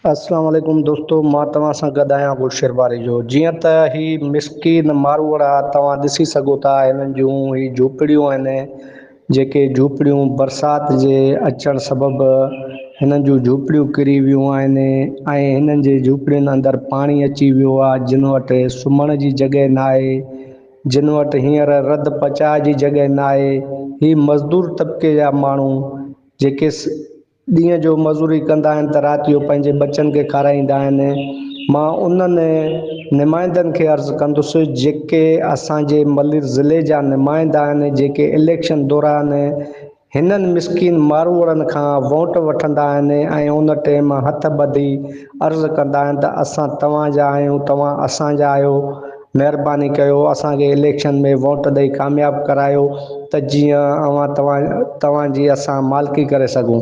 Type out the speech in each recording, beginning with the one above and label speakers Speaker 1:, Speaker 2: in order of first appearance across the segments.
Speaker 1: अस्सलाम वालेकुम दोस्तों, मां तव्हां सां गॾु आहियां गुलशर बारी जो। जीअं त ही मिसकीन मारूअड़ आहे, तव्हां ॾिसी सघो था हिननि जूं ही झूपड़ियूं आहिनि, जेके झूपड़ियूं बरसाति जे अचणु सबबि हिननि जूं झूपड़ियूं किरी वियूं आहिनि ऐं हिननि जे झूपड़ियुनि अंदरि पाणी अची वियो आहे। जिन वटि सुम्हण जी जॻह न आहे, जिन वटि हींअर रध पचाए जी जॻह न आहे। ही मज़दूर तबिके जा माण्हू जेके ॾींहं जो मज़ूरी कंदा आहिनि त राति जो पंहिंजे बचनि खे खाराईंदा आहिनि। मां उन्हनि नुमाइंदनि खे अर्ज़ु कंदुसि जेके असांजे मलिर ज़िले जा नुमाइंदा आहिनि, जेके इलेक्शन दौरान हिननि मिसकिन मारूअड़नि खां वोट वठंदा आहिनि ऐं उन टाइम हथ ॿधी अर्ज़ु कंदा आहिनि त असां तव्हांजा आहियूं, तव्हां असांजा आहियो, महिरबानी कयो असांखे इलेक्शन में वोट ॾेई कामयाबु करायो त जीअं तव्हांजी असां मालिकी करे सघूं।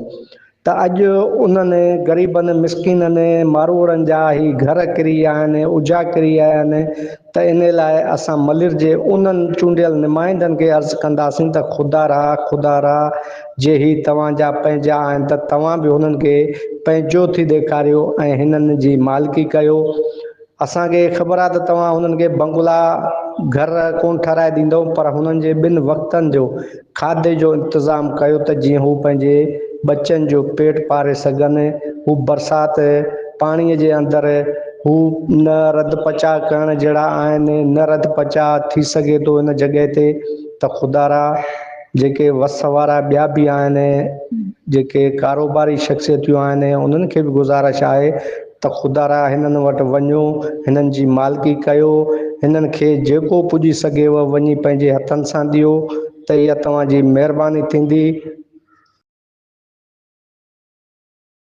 Speaker 1: त अॼु उन्हनि ग़रीबनि मिसकिननि मारूअड़नि जा ई घर किरी विया आहिनि, उजा किरी विया आहिनि। त इन लाइ असां मलिर जे उन्हनि चूंडियल नुमाइंदनि खे अर्ज़ु कंदासीं त ख़ुदा रा जे ही तव्हांजा पंहिंजा आहिनि त तव्हां बि हुननि खे पंहिंजो थी ॾेखारियो ऐं हिननि जी मालिकी कयो। असांखे ख़बर आहे त तव्हां हुननि खे बंगला घर कोन ठाराए ॾींदव, पर हुननि जे ॿिनि वक़्तनि जो खाधे जो इंतज़ाम कयो त जीअं हू पंहिंजे बचनि जो पेट पारे सघनि। हू बरसाति पाणीअ जे अंदरि हू न रध पचा करण जहिड़ा आहिनि, न रध पचा थी सघे थो हिन जॻह ते। त ख़ुदा रा जेके वस वारा ॿिया बि आहिनि, जेके कारोबारी शख़्सियतूं आहिनि, उन्हनि खे बि गुज़ारिश आहे त ख़ुदा रा हिननि वटि वञो, हिननि जी मालिकी कयो, हिननि खे जेको पुॼी सघेव वञी पंहिंजे हथनि सां ॾियो त इहा तव्हांजी महिरबानी थींदी।